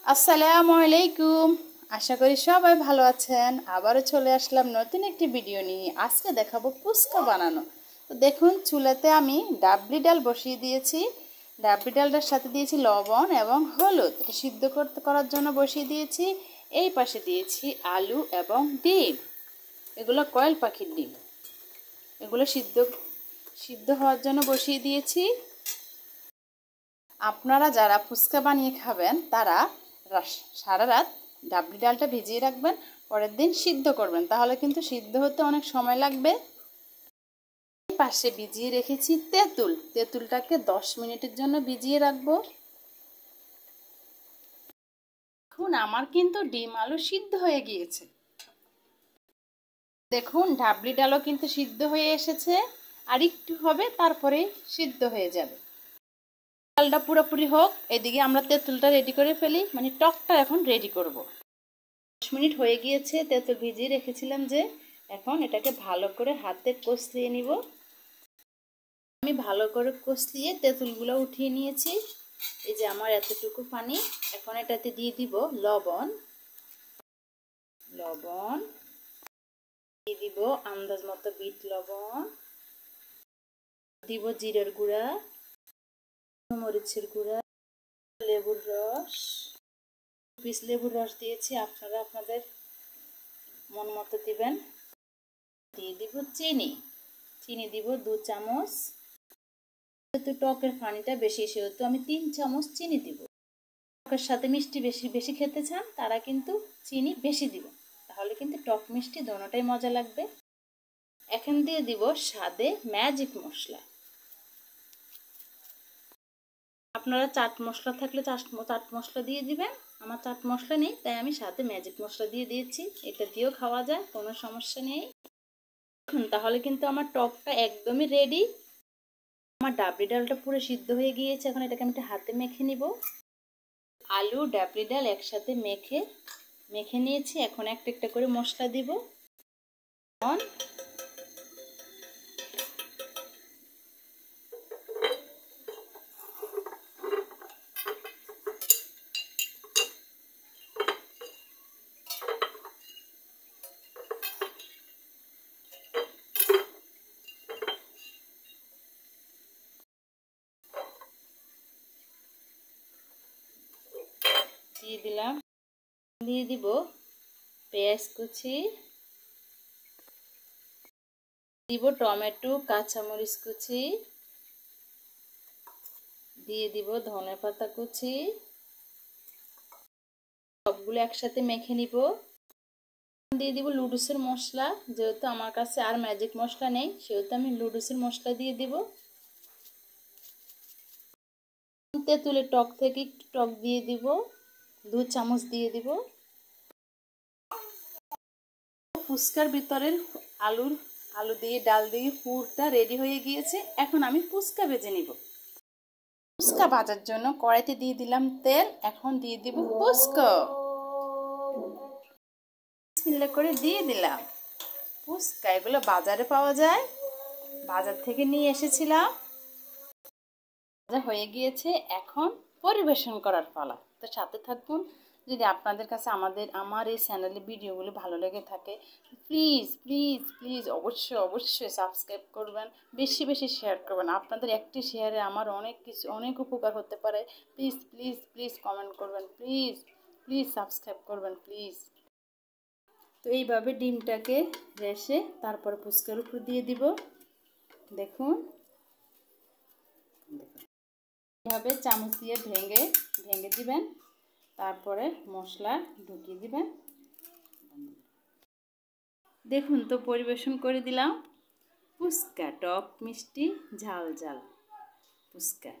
আসসালামু আলাইকুম। আশা করি সবাই ভালো আছেন। আবারও চলে আসলাম নতুন একটি ভিডিও নিয়ে। আজকে দেখাবো ফুচকা বানানো। তো দেখুন, চুলাতে আমি ডাবলি ডাল বসিয়ে দিয়েছি। ডাবলি ডালটার সাথে দিয়েছি লবণ এবং হলুদ। এটা সিদ্ধ করার জন্য বসিয়ে দিয়েছি। এই পাশে দিয়েছি আলু এবং ডিম। এগুলো কয়েল পাখির ডিম। এগুলো সিদ্ধ হওয়ার জন্য বসিয়ে দিয়েছি। আপনারা যারা ফুচকা বানিয়ে খাবেন তারা সারা রাত ডাবলি ডালটা ভিজিয়ে রাখবেন, পরের দিন সিদ্ধ করবেন, তাহলে কিন্তু সিদ্ধ হতে অনেক সময় লাগবে। পাশে ভিজিয়ে রেখেছি তেঁতুলটাকে 10 মিনিটের জন্য ভিজিয়ে রাখবো। এখন আমার কিন্তু ডিম আলু সিদ্ধ হয়ে গিয়েছে। দেখুন, ডাবলি ডালও কিন্তু সিদ্ধ হয়ে এসেছে। আর একটু হবে, তারপরে সিদ্ধ হয়ে যাবে। ডালটা পুরোপুরি হোক, এদিকে আমরা তেঁতুলটা রেডি করে ফেলি, মানে টকটা এখন রেডি করব। 10 মিনিট হয়ে গিয়েছে, তেঁতুল ভিজিয়ে রেখেছিলাম যে। এখন এটাকে ভালো করে হাতে কষলিয়ে নিব। আমি ভালো করে কষলিয়ে তেঁতুলগুলো উঠিয়ে নিয়েছি। এই যে আমার এতটুকু পানি। এখন এটাতে দিয়ে দিব লবণ দিয়ে দিব আন্দাজ মতো বিট লবণ, দিব জিরার গুঁড়া, মরিচের গুঁড়া, লেবুর রস, পিস লেবুর রস দিয়েছি, আপনারা আপনাদের মন মতো দিবেন। দিয়ে দিব চিনি দিব 2 চামচ। যেহেতু টকের পানিটা বেশি, সেহেতু আমি 3 চামচ চিনি দিব। টকের সাথে মিষ্টি বেশি বেশি খেতে চান তারা কিন্তু চিনি বেশি দিবেন, তাহলে কিন্তু টক মিষ্টি দোনোটাই মজা লাগবে। এখন দিয়ে দিব স্বাদে ম্যাজিক মশলা। আপনারা চাট মশলা থাকলে চাট মশলা দিয়ে দিবেন। আমার চাট মশলা নেই, তাই আমি সাথে ম্যাজিক মশলা দিয়ে দিয়েছি। এটা দিয়েও খাওয়া যায়, কোনো সমস্যা নেই। তাহলে কিন্তু আমার টকটা একদমই রেডি। আমার ডাবলি ডালটা পুরো সিদ্ধ হয়ে গিয়েছে। এখন এটাকে আমি হাতে মেখে নিব। আলু ডাবলি ডাল একসাথে মেখে নিয়েছি। এখন একটা একটা করে মশলা দিব। দিয়ে দিব পেঁয়াজ কুচি, দিব টমেটো কাঁচামরিচ কুচি, দিয়ে দিব ধনেপাতা কুচি। সবগুলো একসাথে মেখে নিব। দিয়ে দিব লুডুসের মশলা। যেহেতু আমার কাছে আর ম্যাজিক মশলা নেই, সেহেতু আমি লুডুসের মশলা দিয়ে দিব। তেঁতুলের টক থেকে একটু টক দিয়ে দিব, 2 চামচ দিয়ে দিব। ফুচকার ভিতরের আলু দিয়ে ডাল দিয়ে পুরটা রেডি হয়ে গিয়েছে। এখন আমি ফুচকা ভেজে নিব। ফুচকা ভাজার জন্য কড়াইতে দিয়ে দিলাম তেল। এখন দিয়ে দিব ফুচকা। বিসমিল্লাহ করে দিয়ে দিলাম ফুচকা। এগুলো বাজারে পাওয়া যায়, বাজার থেকে নিয়ে এসেছিলাম। হয়ে গিয়েছে, এখন পরিবেশন করার পালা। তো সাথে থাকুন। যদি আপনাদের কাছে আমার এই চ্যানেলের ভিডিওগুলো ভালো লেগে থাকে, প্লিজ প্লিজ প্লিজ অবশ্যই সাবস্ক্রাইব করবেন, বেশি বেশি শেয়ার করবেন। আপনাদের একটি শেয়ারে আমার অনেক উপকার হতে পারে। প্লিজ প্লিজ প্লিজ কমেন্ট করবেন, প্লিজ প্লিজ সাবস্ক্রাইব করবেন প্লিজ। তো এইভাবে ডিমটাকে রেসে তারপর ফুচকার উপর দিয়ে দিব। দেখুন, এভাবে চামচ দিয়ে ভেঙে দিবেন, তারপরে মশলা ঢুকিয়ে দিবেন। দেখুন তো, পরিবেশন করে দিলাম ফুচকা, টক মিষ্টি ঝাল ঝাল ফুচকা।